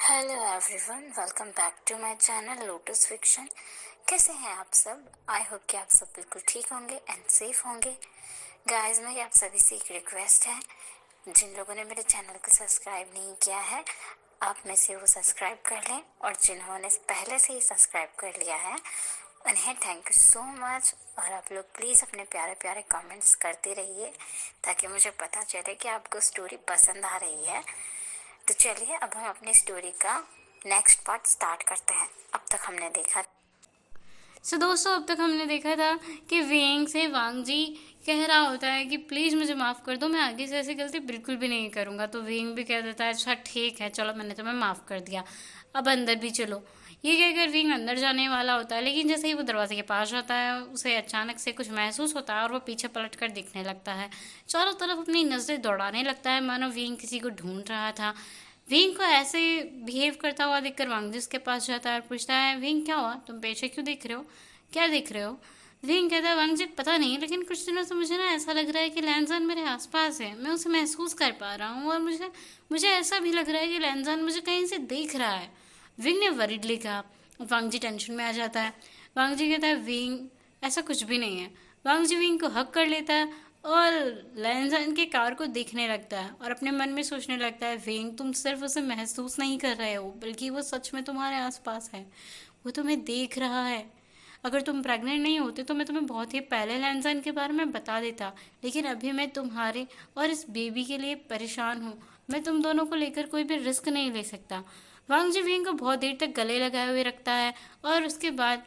Hello everyone, welcome back to my channel Lotus Fiction. कैसे हैं आप सब? आई होप कि आप सब बिल्कुल ठीक होंगे एंड सेफ होंगे। गाइस, मेरी आप सभी से एक रिक्वेस्ट है, जिन लोगों ने मेरे चैनल को सब्सक्राइब नहीं किया है, आप में से वो सब्सक्राइब कर लें, और जिन्होंने पहले से ही सब्सक्राइब कर लिया है उन्हें थैंक यू सो मच। और आप लोग प्लीज़ अपने प्यारे प्यारे कमेंट्स करते रहिए ताकि मुझे पता चले कि आपको स्टोरी पसंद आ रही है। तो चलिए अब हम अपनी स्टोरी का नेक्स्ट पार्ट स्टार्ट करते हैं। अब तक हमने देखा दोस्तों, अब तक हमने देखा था कि वेंग से वांग जी कह रहा होता है कि प्लीज़ मुझे माफ़ कर दो, मैं आगे से ऐसी गलती बिल्कुल भी नहीं करूँगा। तो वेंग भी कह देता है अच्छा ठीक है, चलो मैंने तुम्हें माफ़ कर दिया, अब अंदर भी चलो। ये कहकर वेंग अंदर जाने वाला होता है, लेकिन जैसे ही वो दरवाजे के पास जाता है उसे अचानक से कुछ महसूस होता है और वो पीछे पलट कर देखने लगता है। चारों तरफ अपनी नज़रें दौड़ाने लगता है मानो वेंग किसी को ढूंढ रहा था। विंग को ऐसे बिहेव करता हुआ देखकर वांग जी उसके पास जाता है और पूछता है विंग क्या हुआ, तुम पीछे क्यों देख रहे हो, क्या देख रहे हो? विंग कहता है वांग जी पता नहीं, लेकिन कुछ दिनों से मुझे ना ऐसा लग रहा है कि लैंजन मेरे आसपास है, मैं उसे महसूस कर पा रहा हूँ और मुझे मुझे ऐसा भी लग रहा है कि लैंजन मुझे कहीं से देख रहा है। विंग ने वरीडली कहा। वांग जी टेंशन में आ जाता है। वांग जी कहता है विंग ऐसा कुछ भी नहीं है। वांग जी विंग को हक कर लेता है और लैंजन के कार को देखने लगता है और अपने मन में सोचने लगता है विंग तुम सिर्फ उसे महसूस नहीं कर रहे हो, बल्कि वो सच में तुम्हारे आसपास है, वो तुम्हें देख रहा है। अगर तुम प्रेग्नेंट नहीं होते तो मैं तुम्हें बहुत ही पहले लैंजन के बारे में बता देता, लेकिन अभी मैं तुम्हारे और इस बेबी के लिए परेशान हूँ। मैं तुम दोनों को लेकर कोई भी रिस्क नहीं ले सकता। वांग जी विंग को बहुत देर तक गले लगाए हुए रखता है और उसके बाद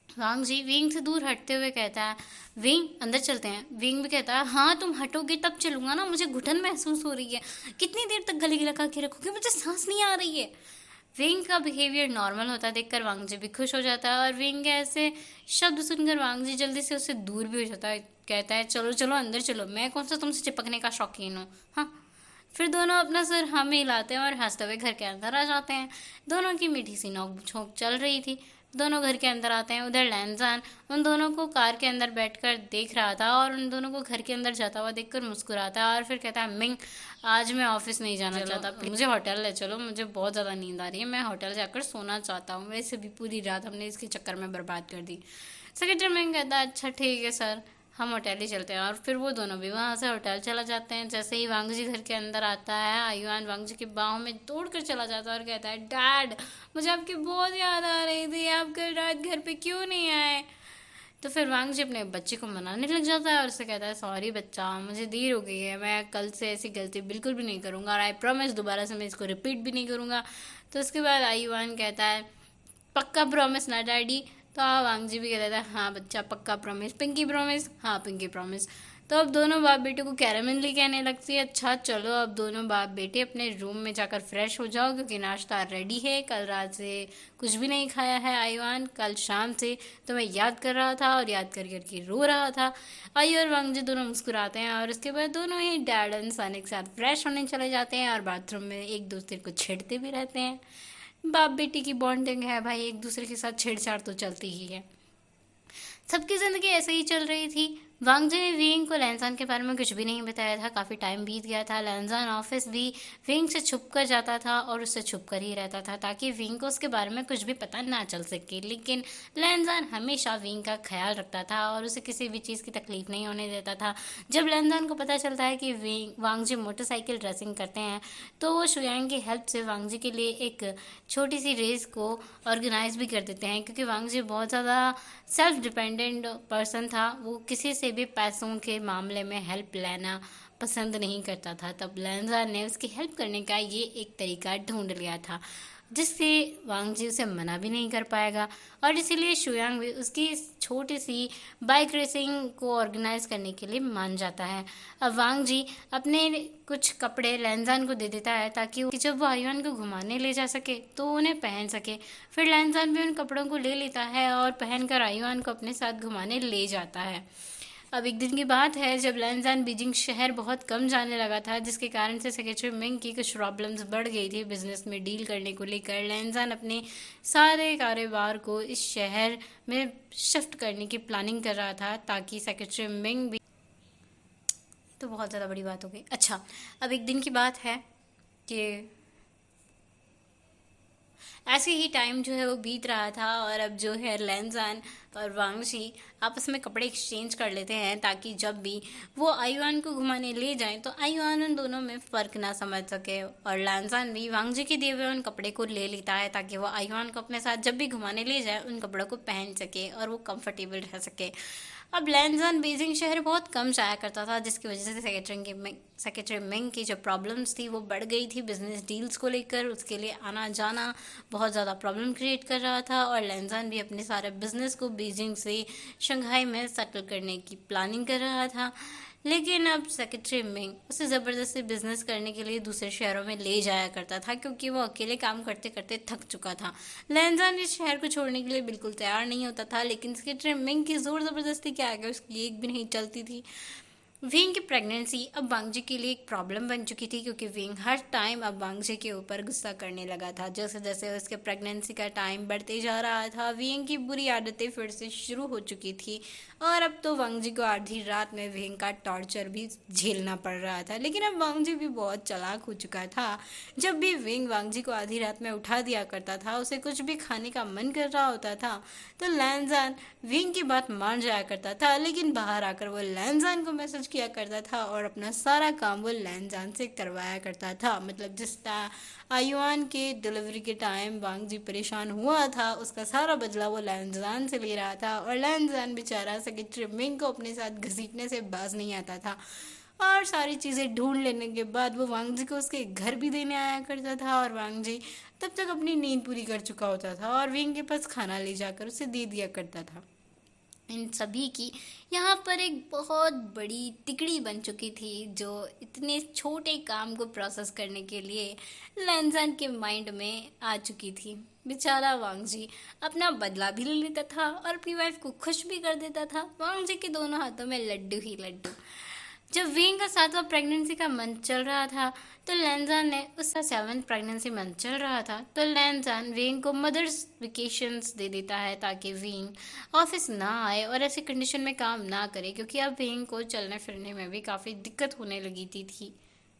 वांग जी विंग से दूर हटते हुए कहता है विंग अंदर चलते हैं। विंग भी कहता है हाँ तुम हटोगे तब चलूंगा ना, मुझे घुटन महसूस हो रही है, कितनी देर तक गले लगा के रखोगे, मुझे सांस नहीं आ रही है। विंग का बिहेवियर नॉर्मल होता देखकर वांग जी भी खुश हो जाता है और विंग के ऐसे शब्द सुनकर वांग जी जल्दी से उससे दूर भी हो जाता है। कहता है चलो चलो अंदर चलो, मैं कौन सा तुमसे चिपकने का शौकीन हूँ। हाँ। फिर दोनों अपना सिर हाँ में हिलाते हैं और हंसते हुए घर के अंदर आ जाते हैं। दोनों की मीठी सी नोक झोंक चल रही थी। दोनों घर के अंदर आते हैं। उधर लैंजान उन दोनों को कार के अंदर बैठकर देख रहा था और उन दोनों को घर के अंदर जाता हुआ देखकर मुस्कुराता है और फिर कहता है मिंग आज मैं ऑफिस नहीं जाना चाहता, मुझे होटल ले चलो, मुझे बहुत ज़्यादा नींद आ रही है, मैं होटल जाकर सोना चाहता हूँ, वैसे भी पूरी रात हमने इसके चक्कर में बर्बाद कर दी। सेक्रेटरी मिंग कहता है अच्छा ठीक है सर, हम होटल ही चलते हैं। और फिर वो दोनों भी वहाँ से होटल चला जाते हैं। जैसे ही वांग जी घर के अंदर आता है आयुआन वांग जी के बाहों में दौड़ कर चला जाता है और कहता है डैड मुझे आपकी बहुत याद आ रही थी, आप कल रात घर पे क्यों नहीं आए? तो फिर वांग जी अपने बच्चे को मनाने लग जाता है और उससे कहता है सॉरी बच्चा, मुझे देर हो गई है, मैं कल से ऐसी गलती बिल्कुल भी नहीं करूँगा और आई प्रॉमिस दोबारा से मैं इसको रिपीट भी नहीं करूँगा। तो उसके बाद आयुआन कहता है पक्का प्रॉमिस ना डैडी? तो वांग जी भी कह देता है हाँ बच्चा पक्का प्रॉमिस, पिंकी प्रॉमिस, हाँ पिंकी प्रॉमिस। तो अब दोनों बाप बेटे को कैरामली कहने लगती है अच्छा चलो अब दोनों बाप बेटे अपने रूम में जाकर फ्रेश हो जाओ क्योंकि नाश्ता रेडी है, कल रात से कुछ भी नहीं खाया है आयुआन, कल शाम से तो मैं याद कर रहा था और याद कर करके रो रहा था। आयु और वांग जी दोनों मुस्कुराते हैं और उसके बाद दोनों ही डैड एंड सन एक साथ फ्रेश होने चले जाते हैं और बाथरूम में एक दूसरे को छेड़ते भी रहते हैं। बाप बेटी की बॉन्डिंग है भाई, एक दूसरे के साथ छेड़छाड़ तो चलती ही है। सबकी ज़िंदगी ऐसे ही चल रही थी। वांग जी ने विंग को लैंजान के बारे में कुछ भी नहीं बताया था। काफ़ी टाइम बीत गया था। लैंजान ऑफिस भी विंग से छुप कर जाता था और उससे छुप कर ही रहता था ताकि विंग को उसके बारे में कुछ भी पता ना चल सके, लेकिन लैंजान हमेशा विंग का ख्याल रखता था और उसे किसी भी चीज़ की तकलीफ नहीं होने देता था। जब लैंजान को पता चलता है कि वांग जी मोटरसाइकिल रेसिंग करते हैं तो वो शुयांग की हेल्प से वांग जी के लिए एक छोटी सी रेस को ऑर्गेनाइज भी कर देते हैं, क्योंकि वांग जी बहुत ज़्यादा सेल्फ डिपेंडेंट पर्सन था, वो किसी से भी पैसों के मामले में हेल्प लेना पसंद नहीं करता था। तब लैंजा ने उसकी हेल्प करने का ये एक तरीका ढूंढ लिया था जिससे वांग जी उसे मना भी नहीं कर पाएगा और इसीलिए शुयांग भी उसकी इस छोटी सी बाइक रेसिंग को ऑर्गेनाइज करने के लिए मान जाता है। अब वांग जी अपने कुछ कपड़े लैंजान को दे देता है ताकि जब वो आयुआन को घुमाने ले जा सके तो उन्हें पहन सके। फिर लैंजान भी उन कपड़ों को ले लेता है और पहनकर आयुआन को अपने साथ घुमाने ले जाता है। अब एक दिन की बात है जब लैंजान बीजिंग शहर बहुत कम जाने लगा था, जिसके कारण से सेक्रेटरी मिंग की कुछ प्रॉब्लम्स बढ़ गई थी बिजनेस में डील करने को लेकर। लैंजान अपने सारे कारोबार को इस शहर में शिफ्ट करने की प्लानिंग कर रहा था ताकि सेक्रेटरी मिंग भी, तो बहुत ज़्यादा बड़ी बात हो गई। अच्छा, अब एक दिन की बात है कि ऐसे ही टाइम जो है वो बीत रहा था और अब जो है लैंजान और वांगजी आपस में कपड़े एक्सचेंज कर लेते हैं ताकि जब भी वो आयुआन को घुमाने ले जाएं तो आयुआन उन दोनों में फ़र्क ना समझ सके, और लैंजान भी वांगजी के दिए हुए उन कपड़े को ले लेता है ताकि वो आयुआन को अपने साथ जब भी घुमाने ले जाए उन कपड़ों को पहन सके और वो कंफर्टेबल रह सके। अब लैंजान बीजिंग शहर बहुत कम जाया करता था, जिसकी वजह से सेक्रेटरी मिंग की जो प्रॉब्लम्स थी वो बढ़ गई थी बिजनेस डील्स को लेकर। उसके लिए आना जाना बहुत ज़्यादा प्रॉब्लम क्रिएट कर रहा था और लैंजान भी अपने सारे बिजनेस को बीजिंग से शंघाई में सेटल करने की प्लानिंग कर रहा था। लेकिन अब सेक्रेटरी मिंग उसे ज़बरदस्ती बिजनेस करने के लिए दूसरे शहरों में ले जाया करता था क्योंकि वो अकेले काम करते करते थक चुका था। लैंजान इस शहर को छोड़ने के लिए बिल्कुल तैयार नहीं होता था, लेकिन सेक्रेटरी मिंग की ज़ोर ज़बरदस्ती के आगे उसकी एक भी नहीं चलती थी। विंग की प्रेगनेंसी अब वांगजी के लिए एक प्रॉब्लम बन चुकी थी क्योंकि विंग हर टाइम अब वांगजी के ऊपर गुस्सा करने लगा था। जैसे जैसे उसके प्रेगनेंसी का टाइम बढ़ते जा रहा था, विंग की बुरी आदतें फिर से शुरू हो चुकी थी और अब तो वांगजी को आधी रात में विंग का टॉर्चर भी झेलना पड़ रहा था। लेकिन अब वांगजी भी बहुत चालाक हो चुका था। जब भी विंग वांगजी को आधी रात में उठा दिया करता था, उसे कुछ भी खाने का मन कर रहा होता था तो लैंजान विंग की बात मान जाया करता था, लेकिन बाहर आकर वो लैंजान को मैसेज किया करता था और अपना सारा काम वो लैंजान से करवाया करता था। मतलब जिस आयुआन के डिलीवरी के टाइम वांगजी परेशान हुआ था उसका सारा बदला वो लैंजान से ले रहा था और लैंजान बेचारा सेक्रेटरी मिंग को अपने साथ घसीटने से बाज नहीं आता था। और सारी चीज़ें ढूंढ लेने के बाद वो वांगजी को उसके घर भी देने आया करता था और वांगजी तब तक अपनी नींद पूरी कर चुका होता था और विंग के पास खाना ले जाकर उसे दे दिया करता था। इन सभी की यहाँ पर एक बहुत बड़ी तिकड़ी बन चुकी थी जो इतने छोटे काम को प्रोसेस करने के लिए लैंजान के माइंड में आ चुकी थी। बेचारा वांगजी अपना बदला भी ले लेता था और अपनी वाइफ को खुश भी कर देता था। वांगजी के दोनों हाथों में लड्डू ही लड्डू। जब विंग का 7वां प्रेगनेंसी का मंथ चल रहा था तो लैंजान ने उसका 7th प्रेगनेंसी मंथ चल रहा था तो लैंजान विंग को मदर्स वेकेशंस दे देता है ताकि विंग ऑफिस ना आए और ऐसी कंडीशन में काम ना करे, क्योंकि अब विंग को चलने फिरने में भी काफ़ी दिक्कत होने लगी थी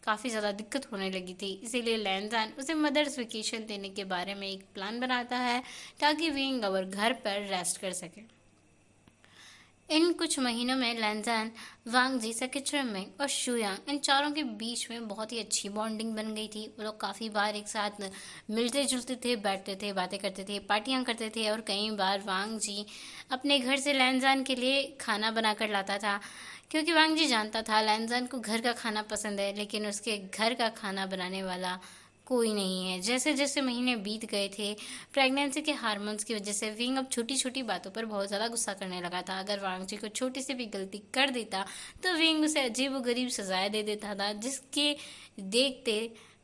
काफ़ी ज़्यादा दिक्कत होने लगी थी। इसीलिए लैंजान उसे मदर्स वेकेशन देने के बारे में एक प्लान बनाता है ताकि विंग और घर पर रेस्ट कर सके। इन कुछ महीनों में लैंजान, वांगजी, सेक्रेटरी मिंग और शुयांग इन चारों के बीच में बहुत ही अच्छी बॉन्डिंग बन गई थी। वो लोग काफ़ी बार एक साथ मिलते जुलते थे, बैठते थे, बातें करते थे, पार्टियां करते थे और कई बार वांगजी अपने घर से लैंजान के लिए खाना बना कर लाता था क्योंकि वांगजी जानता था लैंजान को घर का खाना पसंद है, लेकिन उसके घर का खाना बनाने वाला कोई नहीं है। जैसे जैसे महीने बीत गए थे, प्रेगनेंसी के हार्मोन्स की वजह से विंग अब छोटी छोटी बातों पर बहुत ज़्यादा गुस्सा करने लगा था। अगर वांगजी को छोटी सी भी गलती कर देता तो विंग उसे अजीब व गरीब सजाएं दे देता था, जिसके देखते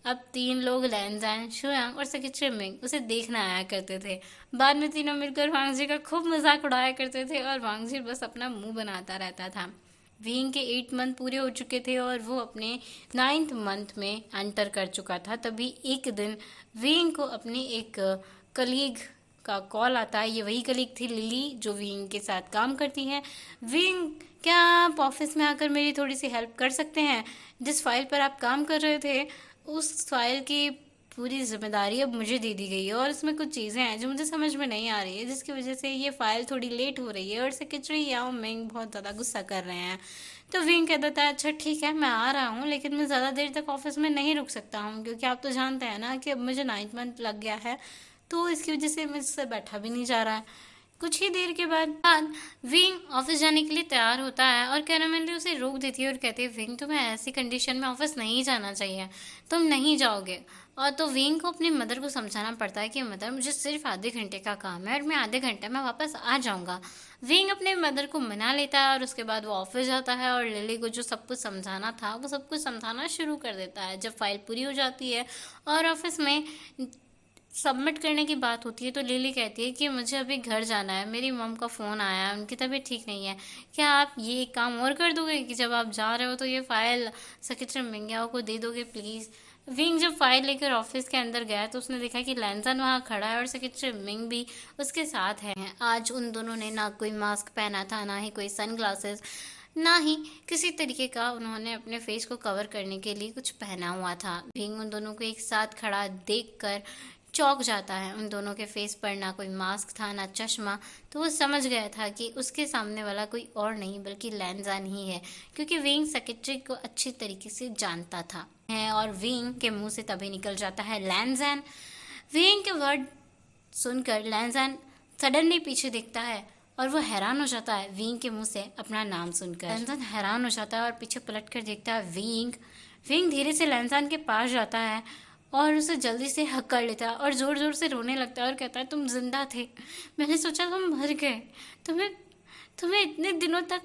अब 3 लोग लैंजान, शुयांग और सेक्रेटरी मिंग उसे देखना आया करते थे। बाद में तीनों मिलकर वांगजी का खूब मजाक उड़ाया करते थे और वांगजी बस अपना मुंह बनाता रहता था। विंग के 8 मंथ पूरे हो चुके थे और वो अपने 9th मंथ में एंटर कर चुका था। तभी एक दिन विंग को अपनी एक कलीग का कॉल आता है। ये वही कलीग थी लिली जो विंग के साथ काम करती है। विंग, क्या आप ऑफिस में आकर मेरी थोड़ी सी हेल्प कर सकते हैं? जिस फाइल पर आप काम कर रहे थे उस फाइल की पूरी जिम्मेदारी अब मुझे दे दी गई है और इसमें कुछ चीज़ें हैं जो मुझे समझ में नहीं आ रही है, जिसकी वजह से ये फाइल थोड़ी लेट हो रही है और सेक्रेटरी याओ मिंग बहुत ज़्यादा गुस्सा कर रहे हैं। तो विंग कह देता है, अच्छा ठीक है मैं आ रहा हूँ, लेकिन मैं ज़्यादा देर तक ऑफिस में नहीं रुक सकता हूँ क्योंकि आप तो जानते हैं ना कि अब मुझे 9th मंथ लग गया है, तो इसकी वजह से मुझसे बैठा भी नहीं जा रहा है। कुछ ही देर के बाद विंग ऑफिस जाने के लिए तैयार होता है और कैरामेली उसे रोक देती है और कहती है, विंग तुम्हें ऐसी कंडीशन में ऑफिस नहीं जाना चाहिए, तुम नहीं जाओगे। और तो विंग को अपनी मदर को समझाना पड़ता है कि मदर मुझे सिर्फ आधे घंटे का काम है और मैं आधे घंटे में वापस आ जाऊंगा। विंग अपने मदर को मना लेता है और उसके बाद वो ऑफिस जाता है और लिली को जो सब कुछ समझाना था वो सब कुछ समझाना शुरू कर देता है। जब फाइल पूरी हो जाती है और ऑफिस में सबमिट करने की बात होती है तो लिली कहती है कि मुझे अभी घर जाना है, मेरी मम का फ़ोन आया है, उनकी तबीयत ठीक नहीं है, क्या आप ये एक काम और कर दोगे कि जब आप जा रहे हो तो ये फ़ाइल सेक्रेटरी मिंगियाओ को दे दोगे प्लीज़। विंग जब फाइल लेकर ऑफिस के अंदर गया तो उसने देखा कि लैंजान वहाँ खड़ा है और सेक्रेटरी मिंग भी उसके साथ है। आज उन दोनों ने ना कोई मास्क पहना था, ना ही कोई सन ग्लासेस, ना ही किसी तरीके का उन्होंने अपने फेस को कवर करने के लिए कुछ पहना हुआ था। विंग उन दोनों को एक साथ खड़ा देखकर चौंक जाता है। उन दोनों के फेस पर ना कोई मास्क था ना चश्मा, तो वो समझ गया था कि उसके सामने वाला कोई और नहीं बल्कि लैनजान ही है, क्योंकि विंग सेक्रेटरी को अच्छी तरीके से जानता था और विंग के मुंह से तभी निकल जाता है लैनजान। विंग के वर्ड सुनकर लैनजान सडनली पीछे देखता है और वो हैरान हो जाता है विंग के मुंह से अपना नाम सुनकर। लैनजान हैरान हो जाता है और पीछे पलट कर देखता है विंग। विंग धीरे से लैनजान के पास जाता है और उसे जल्दी से हक कर लेता है और ज़ोर ज़ोर से रोने लगता है और कहता है, तुम जिंदा थे, मैंने सोचा तुम मर गए। तुम्हें इतने दिनों तक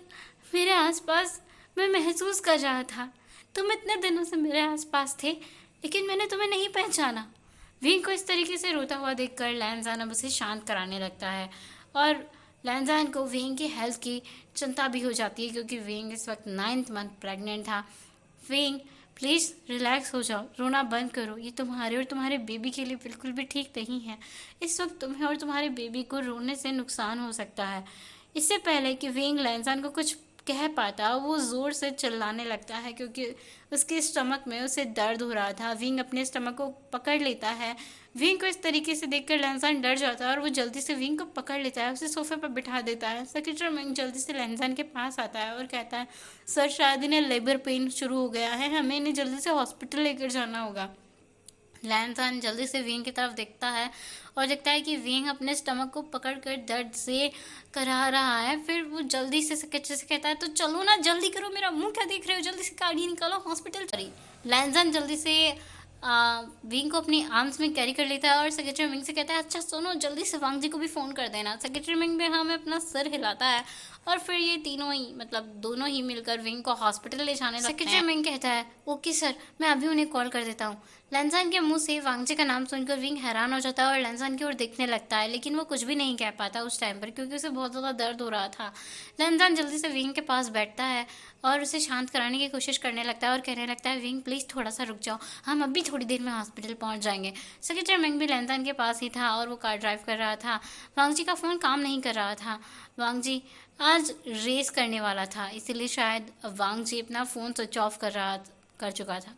मेरे आसपास मैं महसूस कर रहा था, तुम इतने दिनों से मेरे आसपास थे, लेकिन मैंने तुम्हें नहीं पहचाना। विंग को इस तरीके से रोता हुआ देखकर लैनजान अब उसे शांत कराने लगता है और लैनजान को विंग की हेल्थ की चिंता भी हो जाती है, क्योंकि विंग इस वक्त 9th मंथ प्रेग्नेंट था। विंग प्लीज़ रिलैक्स हो जाओ, रोना बंद करो, ये तुम्हारे और तुम्हारे बेबी के लिए बिल्कुल भी ठीक नहीं है। इस वक्त तुम्हें और तुम्हारे बेबी को रोने से नुकसान हो सकता है। इससे पहले कि विंग लैनजान को कुछ कह पाता, वो ज़ोर से चिल्लाने लगता है, क्योंकि उसके स्टमक में उसे दर्द हो रहा था। विंग अपने स्टमक को पकड़ लेता है। विंग को इस तरीके से देखकर लैनजान डर जाता है और वो जल्दी से विंग को पकड़ लेता है, उसे सोफे पर बिठा देता है। सेक्रेटरी विंग जल्दी से लैनजान के पास आता है और कहता है, सर शायद इन्हें लेबर पेन शुरू हो गया है, हमें इन्हें जल्दी से हॉस्पिटल लेकर जाना होगा। लैनजान जल्दी से विंग की तरफ देखता है और देखता है कि विंग अपने स्टमक को पकड़कर दर्द से करा रहा है। फिर वो जल्दी से सेक्रेटरी से कहता है, तो चलो ना, जल्दी करो, मेरा मुंह क्या देख रहे हो, जल्दी से गाड़ी निकालो, हॉस्पिटल चली। लैनजान जल्दी से विंग को अपनी आर्म्स में कैरी कर लेता है और सेक्रेटरी विंग से कहता है, अच्छा सुनो, जल्दी से वांग जी को भी फ़ोन कर देना। सेक्रेटरी विंग भी हमें अपना सर हिलाता है और फिर ये तीनों ही दोनों ही मिलकर विंग को हॉस्पिटल ले जाने लगते हैं। सेक्रेटरी विंग कहता है, ओके सर, मैं अभी उन्हें कॉल कर देता हूँ। लैनजान के मुंह से वांग जी का नाम सुनकर विंग हैरान हो जाता है और लैनजान की ओर देखने लगता है, लेकिन वो कुछ भी नहीं कह पाता उस टाइम पर, क्योंकि उसे बहुत ज़्यादा दर्द हो रहा था। लैनजान जल्दी से विंग के पास बैठता है और उसे शांत कराने की कोशिश करने लगता है और कहने लगता है, विंग प्लीज़ थोड़ा सा रुक जाओ, हम अभी थोड़ी देर में हॉस्पिटल पहुंच जाएंगे। सेक्रेटरी विंग भी लैनजान के पास ही था और वो कार ड्राइव कर रहा था। वांग जी का फ़ोन काम नहीं कर रहा था। वांग जी आज रेस करने वाला था, इसीलिए शायद वांग जी अपना फ़ोन स्विच ऑफ कर चुका था।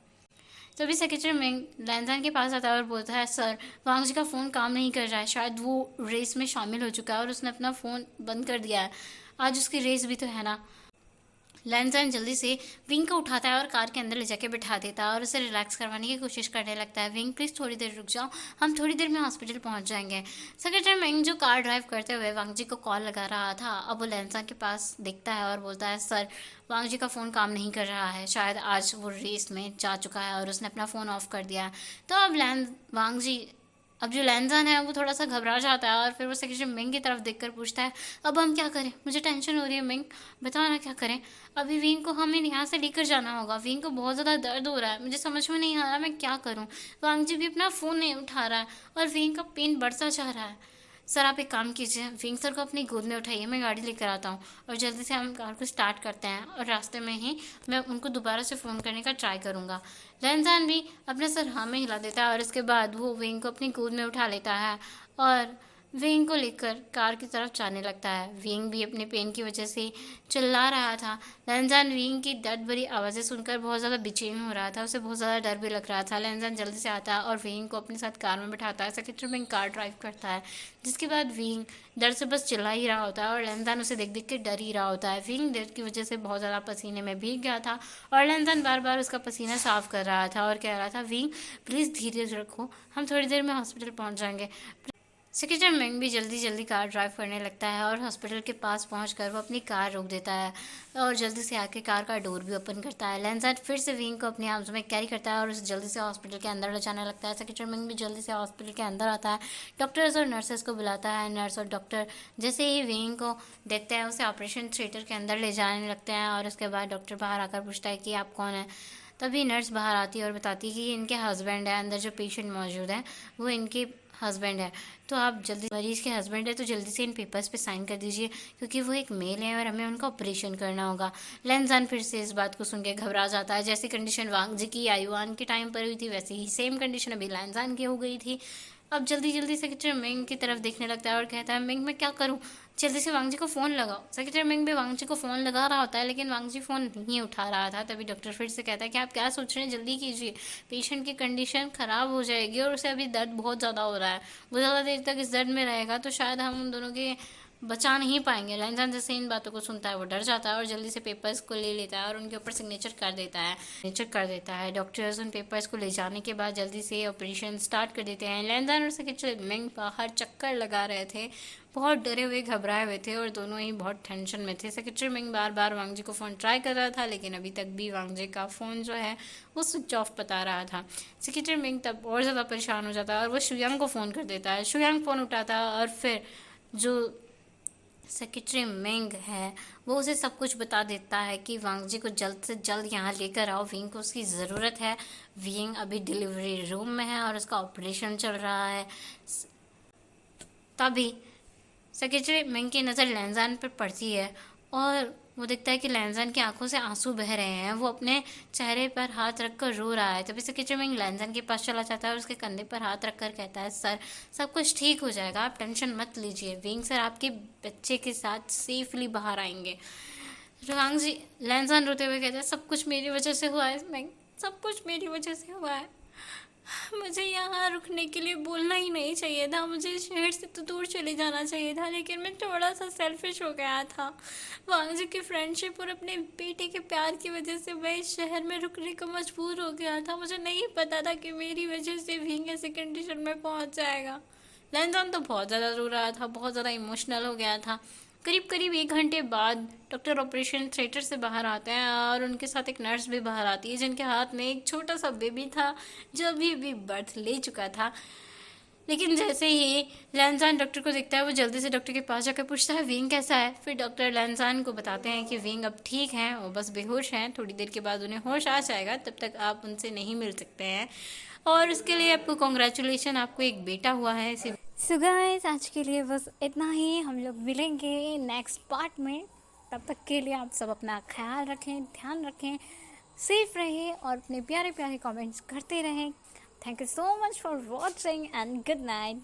तभी सेक्रेटरी विंग लैनजान के पास आता है और बोलता है, सर वांग जी का फ़ोन काम नहीं कर रहा है, शायद वो रेस में शामिल हो चुका है और उसने अपना फ़ोन बंद कर दिया है, आज उसकी रेस भी तो है ना। लैनजान जल्दी से विंग को उठाता है और कार के अंदर ले जाके बिठा देता है और उसे रिलैक्स करवाने की कोशिश करने लगता है। विंग प्लीज़ थोड़ी देर रुक जाओ, हम थोड़ी देर में हॉस्पिटल पहुंच जाएंगे। सेक्रेटरी विंग जो कार ड्राइव करते हुए वांग जी को कॉल लगा रहा था, अब वो लैनजान के पास देखता है और बोलता है, सर वांग जी का फ़ोन काम नहीं कर रहा है, शायद आज वो रेस में जा चुका है और उसने अपना फ़ोन ऑफ कर दिया है। तो अब जो लैनजान है वो थोड़ा सा घबरा जाता है और फिर वो सेक्रेटरी मिंग की तरफ देखकर पूछता है, अब हम क्या करें, मुझे टेंशन हो रही है मिंग, बताओ ना क्या करें। अभी विंग को हमें यहाँ से लेकर जाना होगा, विंग को बहुत ज़्यादा दर्द हो रहा है, मुझे समझ में नहीं आ रहा मैं क्या करूँ। वांग जी भी अपना फ़ोन नहीं उठा रहा है और विंग का पेन बढ़ता जा रहा है। सर आप एक काम कीजिए, विंग सर को अपनी गोद में उठाइए, मैं गाड़ी लेकर आता हूँ और जल्दी से हम कार को स्टार्ट करते हैं और रास्ते में ही मैं उनको दोबारा से फ़ोन करने का ट्राई करूँगा। लैनजान भी अपना सर हाँ में हिला देता है और इसके बाद वो विंग को अपनी गोद में उठा लेता है और विंग को लेकर कार की तरफ जाने लगता है। विंग भी अपने पेन की वजह से चिल्ला रहा था। लैनजान विंग की दर्द भरी आवाज़ें सुनकर बहुत ज़्यादा बेचैन हो रहा था, उसे बहुत ज़्यादा डर भी लग रहा था। लैनजान जल्दी से आता है और विंग को अपने साथ कार में बिठाता है। सेक्रेटरी विंग कार ड्राइव करता है, जिसके बाद विंग दर्द से बस चिल्ला ही रहा होता है और लैनजान उसे देख देख के डर ही रहा होता है। विंग दर्द की वजह से बहुत ज़्यादा पसीने में भीग गया था और लैनजान बार बार उसका पसीना साफ कर रहा था और कह रहा था, विंग प्लीज़ धीरे रखो, हम थोड़ी देर में हॉस्पिटल पहुँच जाएंगे। सेक्रेटरी मिंग भी जल्दी कार ड्राइव करने लगता है और हॉस्पिटल के पास पहुंचकर वो अपनी कार रोक देता है और जल्दी से आके कार का डोर भी ओपन करता है। लैनजान फिर से विंग को अपने आर्म्स में कैरी करता है और उसे जल्दी से हॉस्पिटल के अंदर ले जाने लगता है। सेक्रेटरी मिंग भी जल्दी से हॉस्पिटल के अंदर आता है, डॉक्टर्स और नर्सेस को बुलाता है। नर्स और डॉक्टर जैसे ही विंग को देखते हैं उसे ऑपरेशन थिएटर के अंदर ले जाने लगते हैं और उसके बाद डॉक्टर बाहर आकर पूछता है कि आप कौन है। तभी नर्स बाहर आती है और बताती है कि इनके हस्बैंड है, अंदर जो पेशेंट मौजूद है वो इनके हस्बैंड है, तो आप जल्दी, मरीज़ के हस्बैंड है तो जल्दी से इन पेपर्स पे साइन कर दीजिए, क्योंकि वो एक मेल है और हमें उनका ऑपरेशन करना होगा। लैनजान फिर से इस बात को सुन के घबरा जाता है। जैसी कंडीशन वांग जी की आयुआन के टाइम पर हुई थी, वैसी ही सेम कंडीशन अभी लैनजान की हो गई थी। अब जल्दी जल्दी सेक्रेटरी मिंग की तरफ देखने लगता है और कहता है, मिंग मैं क्या करूँ, जल्दी से वांग जी को फ़ोन लगाओ। सेक्रेटरी मिंग भी वांग जी को फ़ोन लगा रहा होता है, लेकिन वांग जी फ़ोन नहीं उठा रहा था। तभी डॉक्टर फिर से कहता है कि आप क्या सोच रहे हैं, जल्दी कीजिए, पेशेंट की कंडीशन ख़राब हो जाएगी और उसे अभी दर्द बहुत ज़्यादा हो रहा है, वो ज़्यादा देर तक इस दर्द में रहेगा तो शायद हम उन दोनों के बचा नहीं पाएंगे। लैंजान जैसे इन बातों को सुनता है वो डर जाता है और जल्दी से पेपर्स को ले लेता है और उनके ऊपर सिग्नेचर कर देता है। डॉक्टर्स उन पेपर्स को ले जाने के बाद जल्दी से ऑपरेशन स्टार्ट कर देते हैं। लैंजान और सेक्रेटरी मिंग बाहर चक्कर लगा रहे थे, बहुत डरे हुए घबराए हुए थे और दोनों ही बहुत टेंशन में थे। सेक्रेटरी मिंग बार बार वांग जी को फ़ोन ट्राई कर रहा था, लेकिन अभी तक भी वांग जी का फ़ोन जो है वो स्विच ऑफ बता रहा था। सेक्रेटरी मिंग तब और ज़्यादा परेशान हो जाता है और वो शुयांग को फ़ोन कर देता है। शुयांग फ़ोन उठाता है और फिर जो सेक्रेटरी मिंग है वो उसे सब कुछ बता देता है कि वांग जी को जल्द से जल्द यहाँ लेकर आओ, विंग को उसकी ज़रूरत है। विंग अभी डिलीवरी रूम में है और उसका ऑपरेशन चल रहा है। तभी सेक्रेटरी मिंग की नज़र लैंजान पर पड़ती है और वो देखता है कि लैंजान की आंखों से आंसू बह रहे हैं, वो अपने चेहरे पर हाथ रखकर रो रहा है। तभी सेक्रेटरी मिंग लैंजान के पास चला जाता है और उसके कंधे पर हाथ रखकर कहता है, सर सब कुछ ठीक हो जाएगा, आप टेंशन मत लीजिए, विंग सर आपके बच्चे के साथ सेफली बाहर आएंगे। वांग जी लैंजान रोते हुए कहता है, सब कुछ मेरी वजह से हुआ है मिंग, सब कुछ मेरी वजह से हुआ है, मुझे यहाँ रुकने के लिए बोलना ही नहीं चाहिए था, मुझे इस शहर से तो दूर चले जाना चाहिए था, लेकिन मैं थोड़ा सा सेल्फिश हो गया था। वांग जी की फ्रेंडशिप और अपने बेटे के प्यार की वजह से मैं इस शहर में रुकने को मजबूर हो गया था, मुझे नहीं पता था कि मेरी वजह से विंग ऐसी कंडीशन में पहुँच जाएगा। लैंजान तो बहुत ज़्यादा रो रहा था, बहुत ज़्यादा इमोशनल हो गया था। करीब 1 घंटे बाद डॉक्टर ऑपरेशन थिएटर से बाहर आते हैं और उनके साथ एक नर्स भी बाहर आती है, जिनके हाथ में एक छोटा सा बेबी था जो अभी भी बर्थ ले चुका था। लेकिन जैसे ही लैंजान डॉक्टर को देखता है वो जल्दी से डॉक्टर के पास जाकर पूछता है, विंग कैसा है। फिर डॉक्टर लैंजान को बताते हैं कि विंग अब ठीक हैं, वो बस बेहोश हैं, थोड़ी देर के बाद उन्हें होश आ जाएगा, तब तक आप उनसे नहीं मिल सकते हैं और उसके लिए आपको कॉन्ग्रेचुलेशन, आपको एक बेटा हुआ है। इसी सो गाइस आज के लिए बस इतना ही, हम लोग मिलेंगे नेक्स्ट पार्ट में। तब तक के लिए आप सब अपना ख्याल रखें, ध्यान रखें, सेफ रहें और अपने प्यारे प्यारे कमेंट्स करते रहें। Thank you so much for watching and good night.